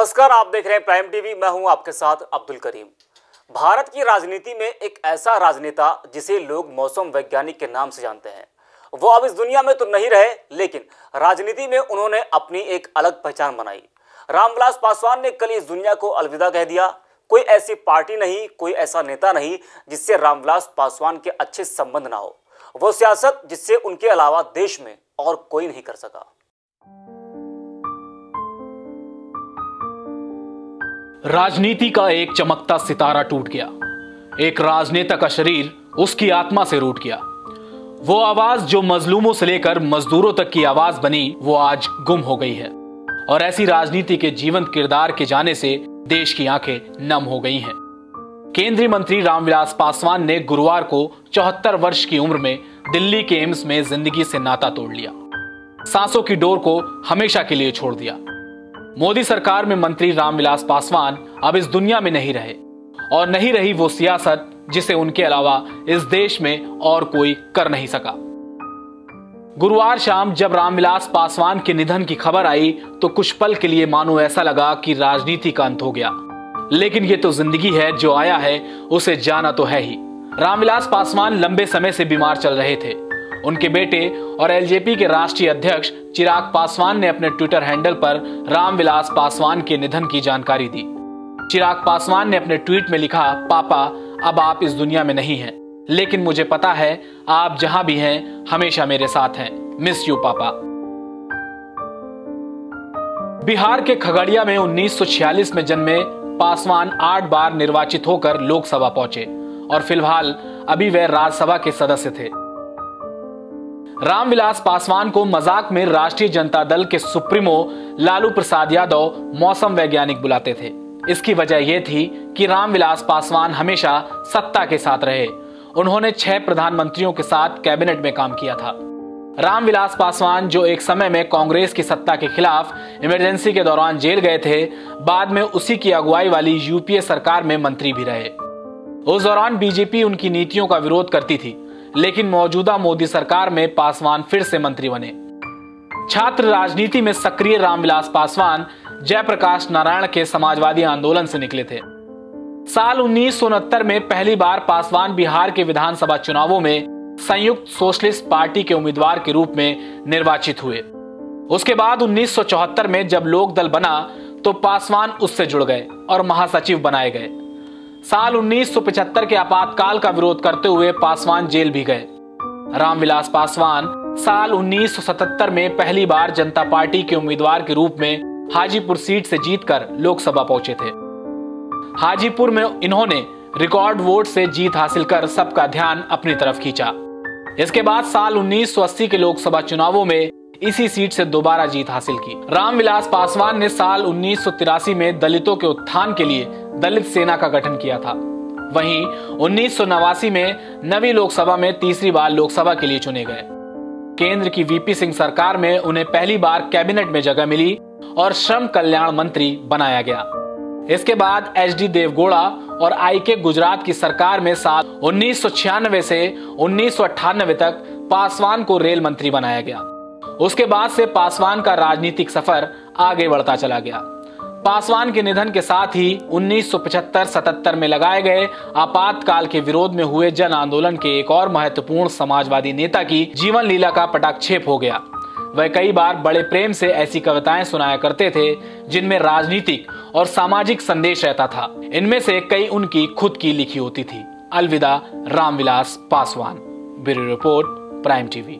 नमस्कार, आप देख रहे हैं प्राइम टीवी। मैं हूं आपके साथ अब्दुल करीम। भारत की राजनीति में एक ऐसा राजनेता जिसे लोग मौसम वैज्ञानिक के नाम से जानते हैं, वो अब इस दुनिया में तो नहीं रहे, लेकिन राजनीति में उन्होंने अपनी एक अलग पहचान बनाई। रामविलास पासवान ने कल इस दुनिया को अलविदा कह दिया। कोई ऐसी पार्टी नहीं, कोई ऐसा नेता नहीं जिससे रामविलास पासवान के अच्छे संबंध ना हो। वो सियासत जिससे उनके अलावा देश में और कोई नहीं कर सका। राजनीति का एक चमकता सितारा टूट गया। एक राजनेता का शरीर उसकी आत्मा से रूठ गया। वो आवाज जो मजलूमों से लेकर मजदूरों तक की आवाज बनी, वो आज गुम हो गई है। और ऐसी राजनीति के जीवंत किरदार के जाने से देश की आंखें नम हो गई हैं। केंद्रीय मंत्री रामविलास पासवान ने गुरुवार को 74 वर्ष की उम्र में दिल्ली के एम्स में जिंदगी से नाता तोड़ लिया। सांसों की डोर को हमेशा के लिए छोड़ दिया। मोदी सरकार में मंत्री रामविलास पासवान अब इस दुनिया में नहीं रहे, और नहीं रही वो सियासत जिसे उनके अलावा इस देश में और कोई कर नहीं सका। गुरुवार शाम जब रामविलास पासवान के निधन की खबर आई तो कुछ पल के लिए मानो ऐसा लगा कि राजनीति का अंत हो गया। लेकिन ये तो जिंदगी है, जो आया है उसे जाना तो है ही। रामविलास पासवान लंबे समय से बीमार चल रहे थे। उनके बेटे और एलजेपी के राष्ट्रीय अध्यक्ष चिराग पासवान ने अपने ट्विटर हैंडल पर रामविलास पासवान के निधन की जानकारी दी। चिराग पासवान ने अपने ट्वीट में लिखा, पापा अब आप इस दुनिया में नहीं हैं, लेकिन मुझे पता है आप जहां भी हैं हमेशा मेरे साथ हैं। मिस यू पापा। बिहार के खगड़िया में 1946 में जन्मे पासवान 8 बार निर्वाचित होकर लोकसभा पहुंचे और फिलहाल अभी वे राज्यसभा के सदस्य थे। रामविलास पासवान को मजाक में राष्ट्रीय जनता दल के सुप्रीमो लालू प्रसाद यादव मौसम वैज्ञानिक बुलाते थे। इसकी वजह यह थी कि रामविलास पासवान हमेशा सत्ता के साथ रहे। उन्होंने 6 प्रधानमंत्रियों के साथ कैबिनेट में काम किया था। रामविलास पासवान, जो एक समय में कांग्रेस की सत्ता के खिलाफ इमरजेंसी के दौरान जेल गए थे, बाद में उसी की अगुवाई वाली यूपीए सरकार में मंत्री भी रहे। उस दौरान बीजेपी उनकी नीतियों का विरोध करती थी, लेकिन मौजूदा मोदी सरकार में पासवान फिर से मंत्री बने। छात्र राजनीति में सक्रिय रामविलास पासवान जयप्रकाश नारायण के समाजवादी आंदोलन से निकले थे। साल 1969 में पहली बार पासवान बिहार के विधानसभा चुनावों में संयुक्त सोशलिस्ट पार्टी के उम्मीदवार के रूप में निर्वाचित हुए। उसके बाद 1974 में जब लोक दल बना तो पासवान उससे जुड़ गए और महासचिव बनाए गए। साल 1975 के आपातकाल का विरोध करते हुए पासवान जेल भी गए। रामविलास पासवान साल 1977 में पहली बार जनता पार्टी के उम्मीदवार के रूप में हाजीपुर सीट से जीतकर लोकसभा पहुंचे थे। हाजीपुर में इन्होंने रिकॉर्ड वोट से जीत हासिल कर सबका ध्यान अपनी तरफ खींचा। इसके बाद साल 1980 के लोकसभा चुनावों में इसी सीट से दोबारा जीत हासिल की। रामविलास पासवान ने साल 1983 में दलितों के उत्थान के लिए दलित सेना का गठन किया था। वहीं 1989 में नवी लोकसभा में तीसरी बार लोकसभा के लिए चुने गए। केंद्र की वीपी सिंह सरकार में उन्हें पहली बार कैबिनेट में जगह मिली और श्रम कल्याण मंत्री बनाया गया। इसके बाद एचडी देवगौड़ा और आईके गुजरात की सरकार में साल 1996 से 1998 तक पासवान को रेल मंत्री बनाया गया। उसके बाद से पासवान का राजनीतिक सफर आगे बढ़ता चला गया। पासवान के निधन के साथ ही 1975-77 में लगाए गए आपातकाल के विरोध में हुए जन आंदोलन के एक और महत्वपूर्ण समाजवादी नेता की जीवन लीला का पटाक्षेप हो गया। वह कई बार बड़े प्रेम से ऐसी कविताएं सुनाया करते थे जिनमें राजनीतिक और सामाजिक संदेश रहता था। इनमें से कई उनकी खुद की लिखी होती थी। अलविदा Ramvilas Paswan. Bureau report, prime TV.